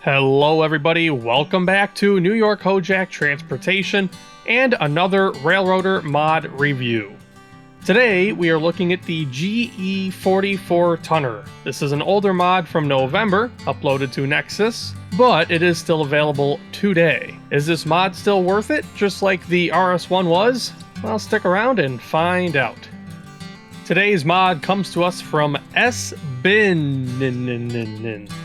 Hello everybody, welcome back to New York Hojack Transportation and another Railroader mod review. Today we are looking at the GE44 Tonner. This is an older mod from November, uploaded to Nexus, but it is still available today. Is this mod still worth it, just like the RS1 was? Well, stick around and find out. Today's mod comes to us from SBin.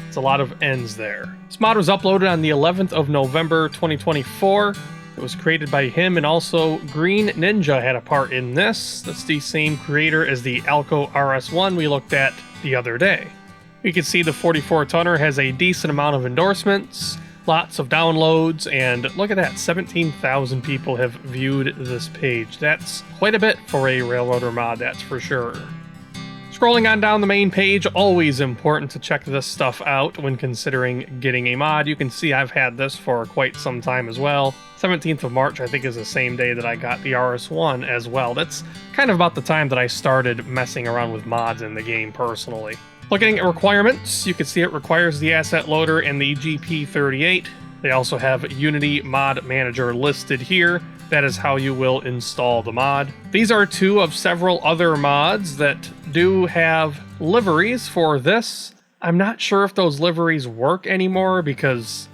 It's a lot of N's there. This mod was uploaded on the 11th of November 2024. It was created by him, and also Green Ninja had a part in this. That's the same creator as the Alco RS1 we looked at the other day. You can see the 44 tonner has a decent amount of endorsements, lots of downloads, and look at that, 17,000 people have viewed this page. That's quite a bit for a Railroader mod, that's for sure. Scrolling on down the main page, always important to check this stuff out when considering getting a mod. You can see I've had this for quite some time as well. 17th of March, I think, is the same day that I got the RS1 as well. That's kind of about the time that I started messing around with mods in the game personally. Looking at requirements, you can see it requires the asset loader and the GP38. They also have Unity Mod Manager listed here. That is how you will install the mod. These are two of several other mods that do have liveries for this. I'm not sure if those liveries work anymore because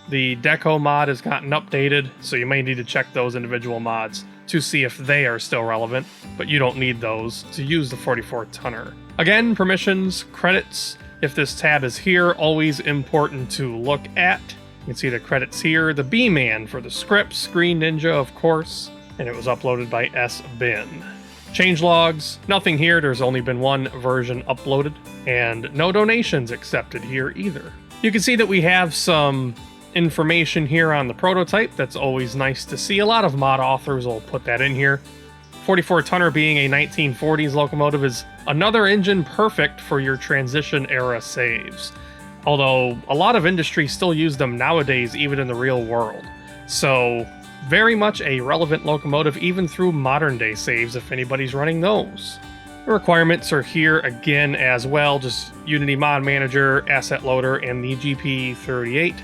the Deco mod has gotten updated, so you may need to check those individual mods to see if they are still relevant, but you don't need those to use the 44 tonner. Again, permissions, credits, if this tab is here, always important to look at. You can see the credits here, the B-Man for the scripts, Green Ninja of course, and it was uploaded by SBin. Changelogs, nothing here, there's only been one version uploaded, and no donations accepted here either. You can see that we have some information here on the prototype. That's always nice to see. A lot of mod authors will put that in here. 44 tonner being a 1940s locomotive is another engine perfect for your transition era saves. Although a lot of industries still use them nowadays, even in the real world. So very much a relevant locomotive even through modern day saves if anybody's running those. The requirements are here again as well, just Unity Mod Manager, Asset Loader, and the GP38.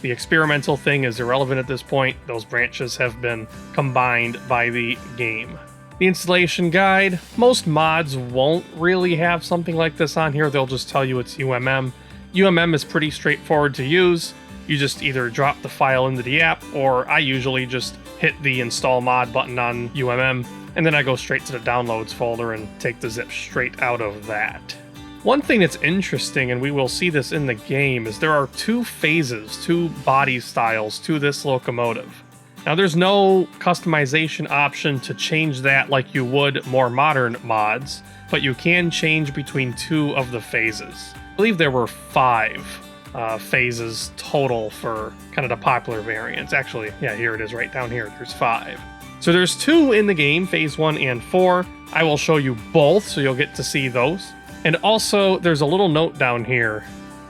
The experimental thing is irrelevant at this point. Those branches have been combined by the game. The installation guide, most mods won't really have something like this on here. They'll just tell you it's UMM. UMM is pretty straightforward to use. You just either drop the file into the app, or I usually just hit the install mod button on UMM, and then I go straight to the downloads folder and take the zip straight out of that. One thing that's interesting, and we will see this in the game, is there are two phases, two body styles to this locomotive. Now there's no customization option to change that like you would more modern mods, but you can change between two of the phases. I believe there were 5 phases total for kind of the popular variants. Actually, yeah, here it is right down here. There's 5. So there's 2 in the game, phase 1 and 4. I will show you both, so you'll get to see those. And also, there's a little note down here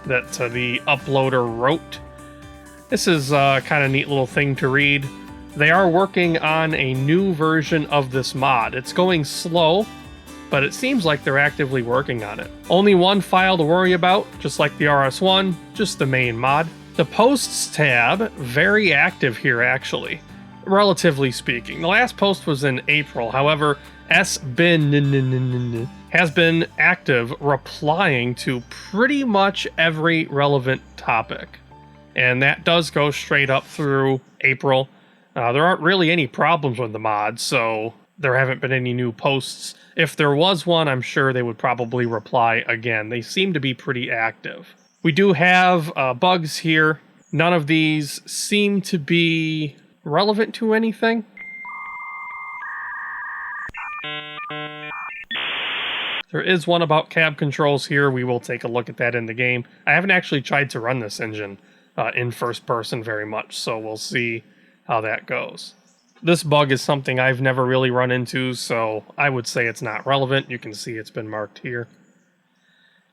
that the uploader wrote. This is kind of neat little thing to read. They are working on a new version of this mod. It's going slow, but it seems like they're actively working on it. Only one file to worry about, just like the RS1, just the main mod. The posts tab, very active here actually, relatively speaking. The last post was in April, however, SBin has been active replying to pretty much every relevant topic. And that does go straight up through April. There aren't really any problems with the mod, so there haven't been any new posts. If there was one, I'm sure they would probably reply again. They seem to be pretty active. We do have bugs here. None of these seem to be relevant to anything. There is one about cab controls here. We will take a look at that in the game. I haven't actually tried to run this engine in first person very much, so we'll see how that goes. This bug is something I've never really run into, so I would say it's not relevant. You can see it's been marked here.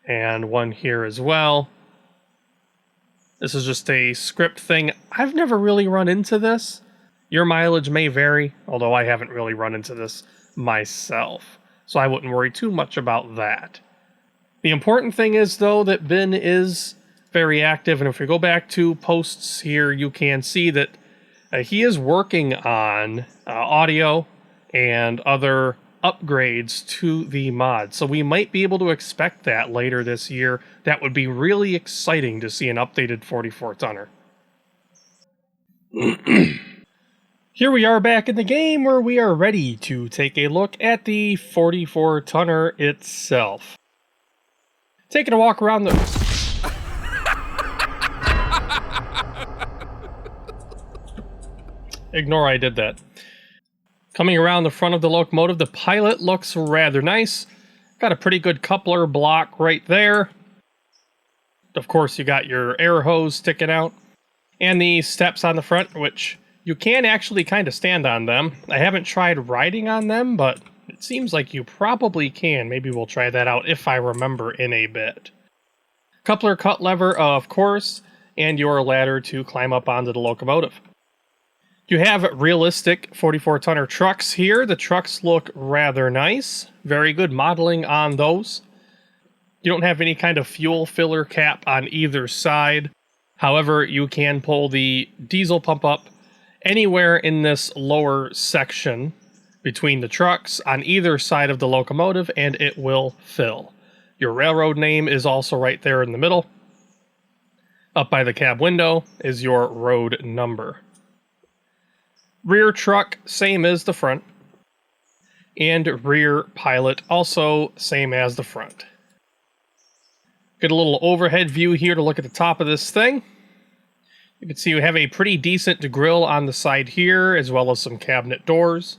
And one here as well. This is just a script thing. I've never really run into this. Your mileage may vary, although I haven't really run into this myself, so I wouldn't worry too much about that. The important thing is, though, that Bin is very active. And if we go back to posts here, you can see that he is working on audio and other upgrades to the mod. So we might be able to expect that later this year. That would be really exciting to see an updated 44 tonner. Here we are back in the game where we are ready to take a look at the 44 tonner itself. Taking a walk around the... Ignore I did that. Coming around the front of the locomotive, the pilot looks rather nice. Got a pretty good coupler block right there. Of course, you got your air hose sticking out. And the steps on the front, which you can actually kind of stand on them. I haven't tried riding on them, but it seems like you probably can. Maybe we'll try that out if I remember in a bit. Coupler cut lever, of course, and your ladder to climb up onto the locomotive. You have realistic 44 tonner trucks here. The trucks look rather nice. Very good modeling on those. You don't have any kind of fuel filler cap on either side. However, you can pull the diesel pump up anywhere in this lower section between the trucks on either side of the locomotive, and it will fill. Your railroad name is also right there in the middle. Up by the cab window is your road number. Rear truck, same as the front. And rear pilot, also same as the front. Get a little overhead view here to look at the top of this thing. You can see we have a pretty decent grille on the side here, as well as some cabinet doors.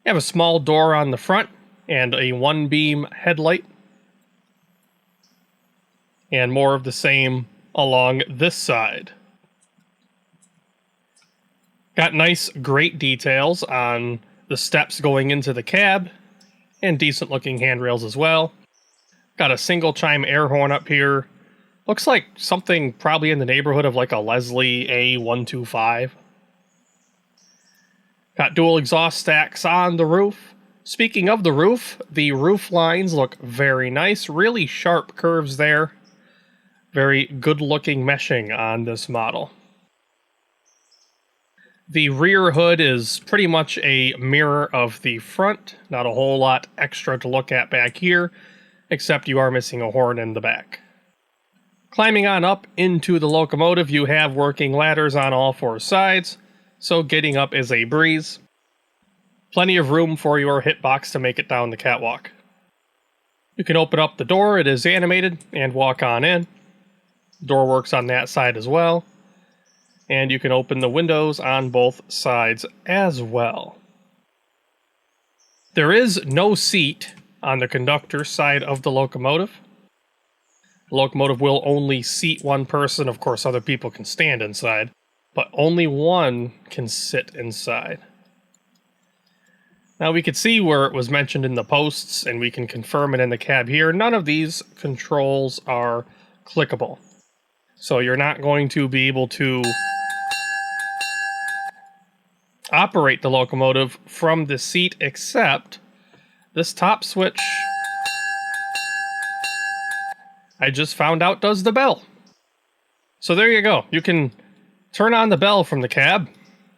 You have a small door on the front, and a one-beam headlight. And more of the same along this side. Got nice, great details on the steps going into the cab, and decent looking handrails as well. Got a single chime air horn up here. Looks like something probably in the neighborhood of like a Leslie A125. Got dual exhaust stacks on the roof. Speaking of the roof lines look very nice. Really sharp curves there. Very good looking meshing on this model. The rear hood is pretty much a mirror of the front. Not a whole lot extra to look at back here, except you are missing a horn in the back. Climbing on up into the locomotive, you have working ladders on all four sides, so getting up is a breeze. Plenty of room for your hitbox to make it down the catwalk. You can open up the door, it is animated, and walk on in. The door works on that side as well. And you can open the windows on both sides as well. There is no seat on the conductor side of the locomotive. The locomotive will only seat one person. Of course, other people can stand inside, but only one can sit inside. Now we can see where it was mentioned in the posts, and we can confirm it in the cab here. None of these controls are clickable. So you're not going to be able to operate the locomotive from the seat, except this top switch I just found out does the bell. So there you go. You can turn on the bell from the cab,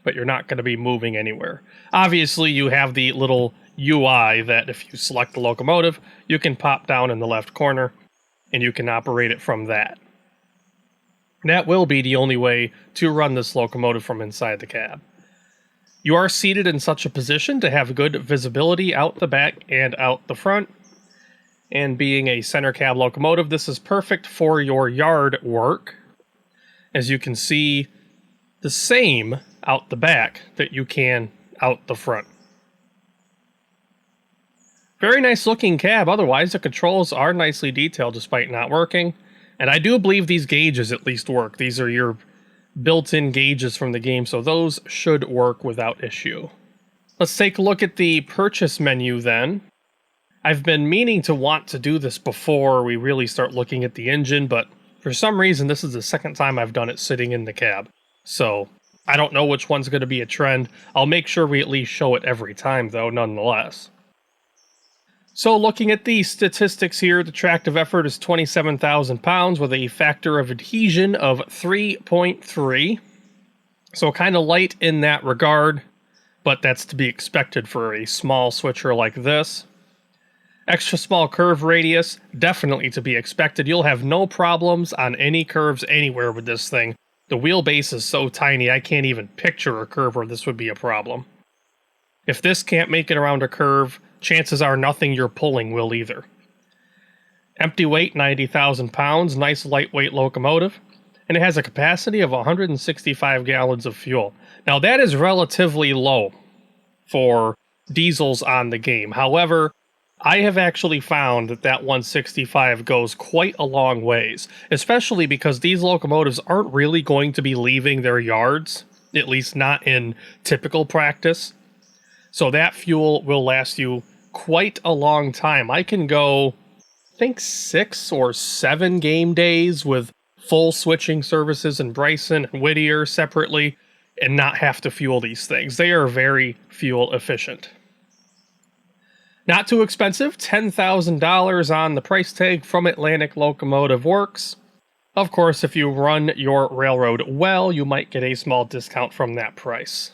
but you're not going to be moving anywhere. Obviously, you have the little UI that if you select the locomotive, you can pop down in the left corner, and you can operate it from that. That will be the only way to run this locomotive from inside the cab. You are seated in such a position to have good visibility out the back and out the front. And being a center cab locomotive, this is perfect for your yard work. As you can see, the same out the back that you can out the front. Very nice looking cab. Otherwise, the controls are nicely detailed despite not working. And I do believe these gauges at least work. These are your built-in gauges from the game, so those should work without issue. Let's take a look at the purchase menu then. I've been meaning to want to do this before we really start looking at the engine, but for some reason this is the second time I've done it sitting in the cab. So I don't know which one's going to be a trend. I'll make sure we at least show it every time though, nonetheless. So looking at the statistics here, the tractive effort is 27,000 pounds with a factor of adhesion of 3.3. So kind of light in that regard, but that's to be expected for a small switcher like this. Extra small curve radius, definitely to be expected. You'll have no problems on any curves anywhere with this thing. The wheelbase is so tiny, I can't even picture a curve where this would be a problem. If this can't make it around a curve, chances are nothing you're pulling will either. Empty weight, 90,000 pounds, nice lightweight locomotive, and it has a capacity of 165 gallons of fuel. Now that is relatively low for diesels on the game. However, I have actually found that 165 goes quite a long ways, especially because these locomotives aren't really going to be leaving their yards, at least not in typical practice. So that fuel will last you quite a long time. I can go, I think 6 or 7 game days with full switching services in Bryson and Whittier separately and not have to fuel these things. They are very fuel efficient. Not too expensive, $10,000 on the price tag from Atlantic Locomotive Works. Of course, if you run your railroad well, you might get a small discount from that price.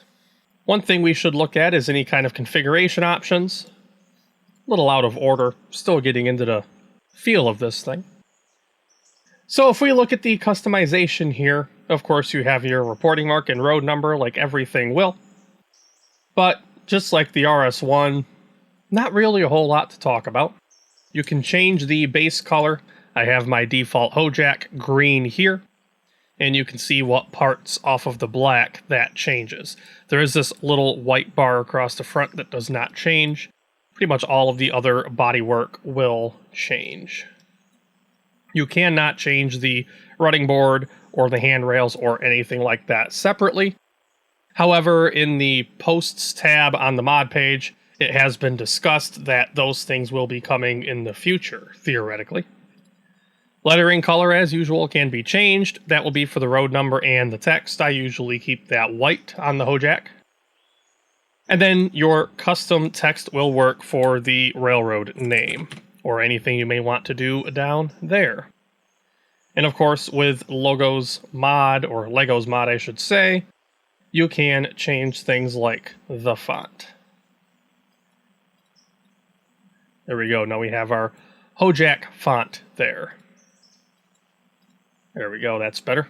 One thing we should look at is any kind of configuration options. A little out of order, still getting into the feel of this thing. So if we look at the customization here, of course you have your reporting mark and road number like everything will. But just like the RS1, not really a whole lot to talk about. You can change the base color. I have my default Hojack green here, and you can see what parts off of the black that changes. There is this little white bar across the front that does not change. Pretty much all of the other bodywork will change. You cannot change the running board or the handrails or anything like that separately. However, in the posts tab on the mod page, it has been discussed that those things will be coming in the future, theoretically. Lettering color, as usual, can be changed. That will be for the road number and the text. I usually keep that white on the Hojack. And then your custom text will work for the railroad name, or anything you may want to do down there. And of course, with Logos mod, or Legos mod I should say, you can change things like the font. There we go. Now we have our Hojack font there. There we go. That's better.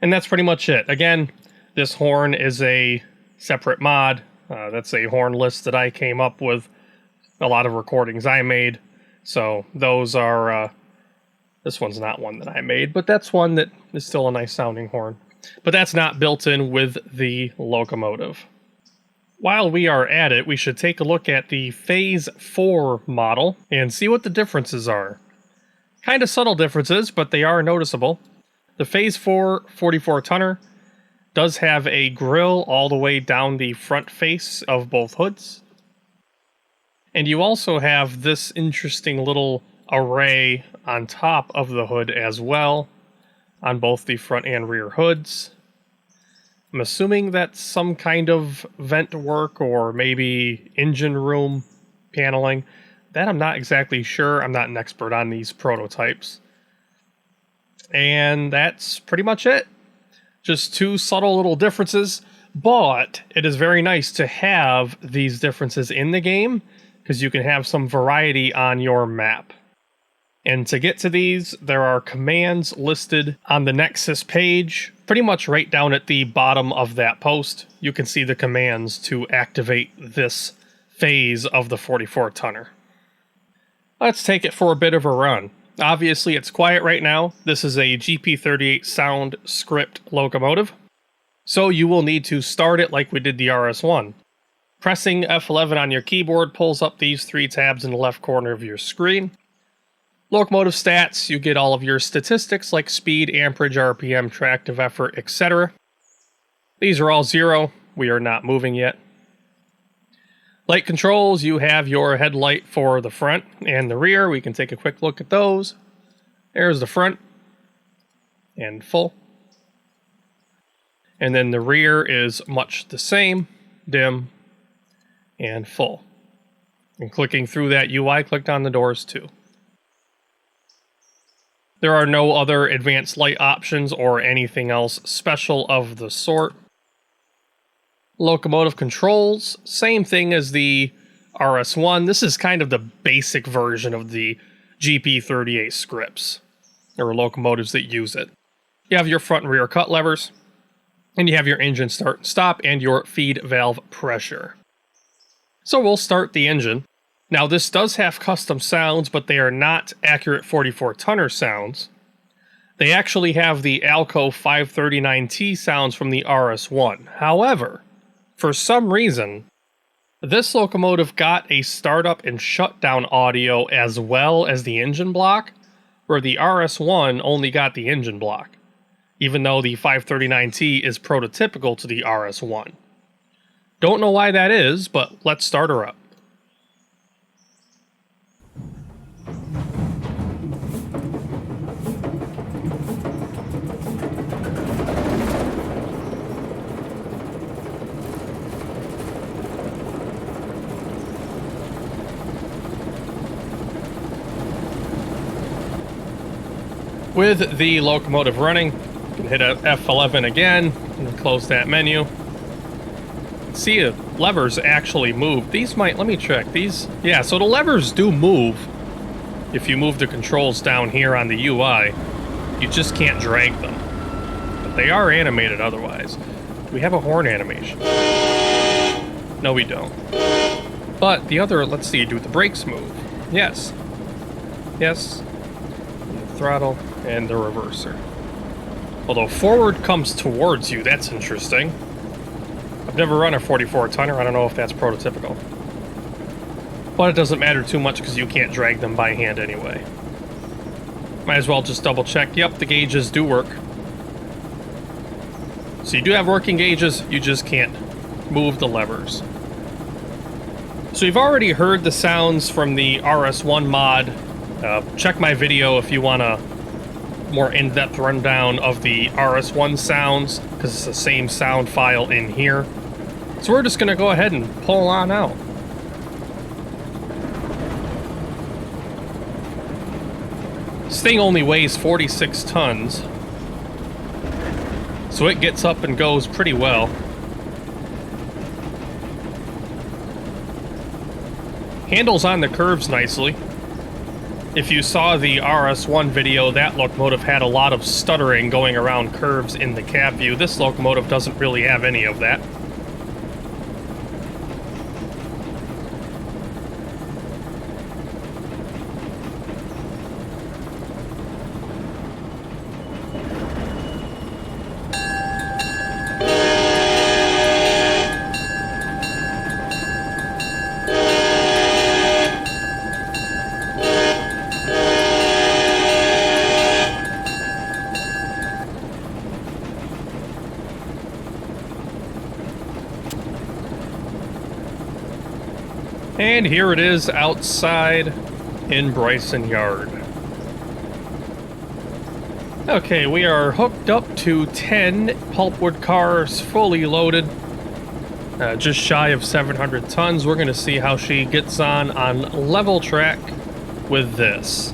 And that's pretty much it. Again, this horn is a separate mod. That's a horn list that I came up with. A lot of recordings I made. So those are... this one's not one that I made, but that's one that is still a nice sounding horn. But that's not built in with the locomotive. While we are at it, we should take a look at the Phase 4 model and see what the differences are. Kind of subtle differences, but they are noticeable. The Phase 4 44-tonner does have a grille all the way down the front face of both hoods. And you also have this interesting little array on top of the hood as well, on both the front and rear hoods. I'm assuming that's some kind of vent work or maybe engine room paneling. That I'm not exactly sure. I'm not an expert on these prototypes. And that's pretty much it. Just two subtle little differences, but it is very nice to have these differences in the game because you can have some variety on your map. And to get to these, there are commands listed on the Nexus page, pretty much right down at the bottom of that post. You can see the commands to activate this phase of the 44-tonner. Let's take it for a bit of a run. Obviously, it's quiet right now. This is a GP38 sound script locomotive, so you will need to start it like we did the RS1. Pressing F11 on your keyboard pulls up these three tabs in the left corner of your screen. Locomotive stats, you get all of your statistics like speed, amperage, RPM, tractive effort, etc. These are all 0. We are not moving yet. Light controls, you have your headlight for the front and the rear. We can take a quick look at those. There's the front and full. And then the rear is much the same, dim and full. And clicking through that UI, clicked on the doors too. There are no other advanced light options or anything else special of the sort. Locomotive controls, same thing as the RS1. This is kind of the basic version of the GP38 scripts. There are locomotives that use it. You have your front and rear cut levers, and you have your engine start and stop and your feed valve pressure. So we'll start the engine. Now this does have custom sounds, but they are not accurate 44-tonner sounds. They actually have the Alco 539T sounds from the RS1. However, for some reason, this locomotive got a startup and shutdown audio as well as the engine block, where the RS1 only got the engine block, even though the 539T is prototypical to the RS1. Don't know why that is, but let's start her up. With the locomotive running, you can hit F11 again and close that menu. See, levers actually move. These might, let me check. These, yeah, so the levers do move. If you move the controls down here on the UI, you just can't drag them. But they are animated otherwise. Do we have a horn animation? No, we don't. But the other, let's see, do the brakes move? Yes. Yes. The throttle and the reverser. Although forward comes towards you, that's interesting. I've never run a 44-tonner, I don't know if that's prototypical. But it doesn't matter too much because you can't drag them by hand anyway. Might as well just double check. Yep, the gauges do work. So you do have working gauges, you just can't move the levers. So you've already heard the sounds from the RS1 mod. Check my video if you want a more in-depth rundown of the RS1 sounds, because it's the same sound file in here. So we're just going to go ahead and pull on out. This thing only weighs 46 tons, so it gets up and goes pretty well. Handles on the curves nicely. If you saw the RS1 video, that locomotive had a lot of stuttering going around curves in the cab view. This locomotive doesn't really have any of that. And here it is outside in Bryson Yard. Okay, we are hooked up to 10 pulpwood cars, fully loaded. Just shy of 700 tons. We're going to see how she gets on level track with this.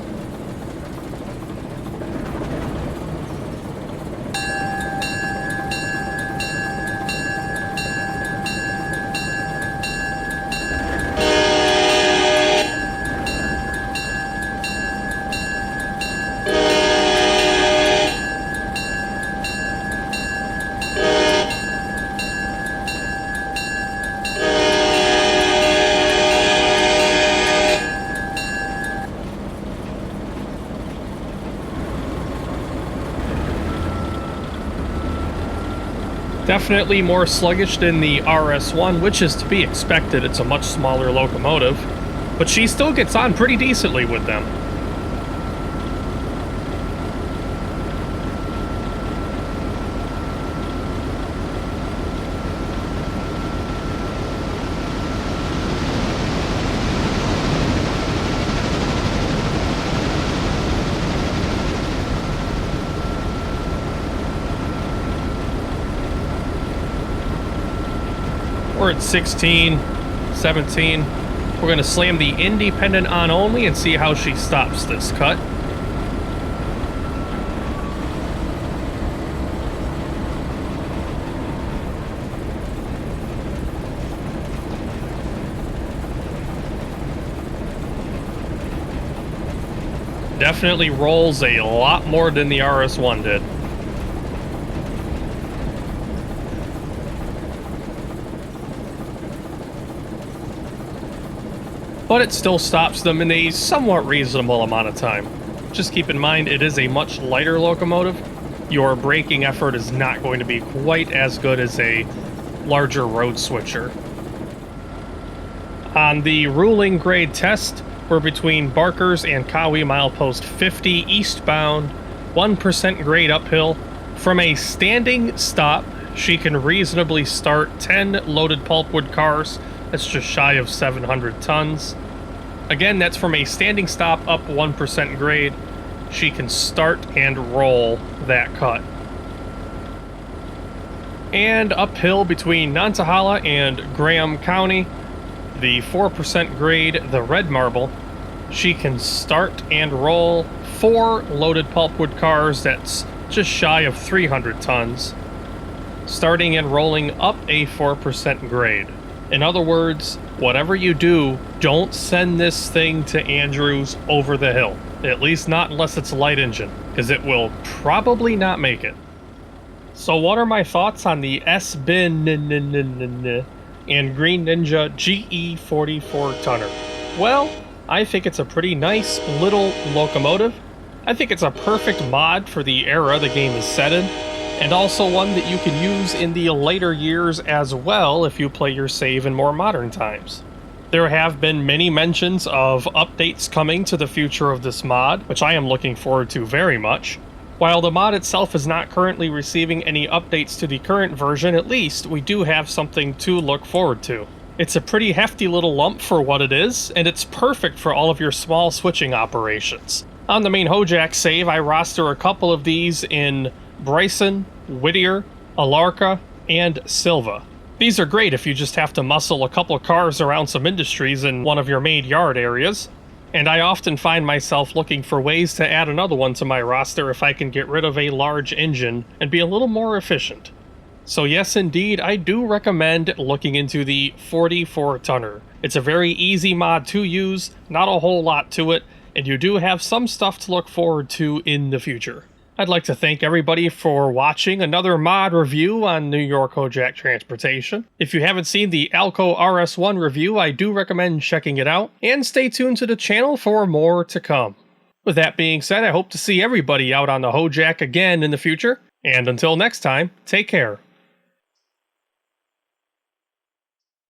Definitely more sluggish than the RS1, which is to be expected. It's a much smaller locomotive, but she still gets on pretty decently with them. We're at 16, 17. We're going to slam the independent on only and see how she stops this cut. Definitely rolls a lot more than the RS1 did. But it still stops them in a somewhat reasonable amount of time. Just keep in mind, it is a much lighter locomotive. Your braking effort is not going to be quite as good as a larger road switcher. On the ruling grade test, we're between Barker's and Kawi milepost 50 eastbound, 1% grade uphill. From a standing stop, she can reasonably start 10 loaded pulpwood cars. That's just shy of 700 tons. Again, that's from a standing stop up 1% grade. She can start and roll that cut. And uphill between Nantahala and Graham County, the 4% grade, the red marble, she can start and roll 4 loaded pulpwood cars. That's just shy of 300 tons. Starting and rolling up a 4% grade. In other words, whatever you do, don't send this thing to Andrews over the hill. At least not unless it's a light engine, because it will probably not make it. So what are my thoughts on the S-Bin and Green Ninja GE44 tonner? Well, I think it's a pretty nice little locomotive. I think it's a perfect mod for the era the game is set in, and also one that you can use in the later years as well if you play your save in more modern times. There have been many mentions of updates coming to the future of this mod, which I am looking forward to very much. While the mod itself is not currently receiving any updates to the current version, at least we do have something to look forward to. It's a pretty hefty little lump for what it is, and it's perfect for all of your small switching operations. On the main Hojack save, I roster a couple of these in Bryson, Whittier, Alarka, and Silva. These are great if you just have to muscle a couple of cars around some industries in one of your main yard areas, and I often find myself looking for ways to add another one to my roster if I can get rid of a large engine and be a little more efficient. So yes, indeed, I do recommend looking into the 44 tonner. It's a very easy mod to use, not a whole lot to it, and you do have some stuff to look forward to in the future. I'd like to thank everybody for watching another mod review on New York Hojack Transportation. If you haven't seen the Alco RS1 review, I do recommend checking it out, and stay tuned to the channel for more to come. With that being said, I hope to see everybody out on the Hojack again in the future, and until next time, take care.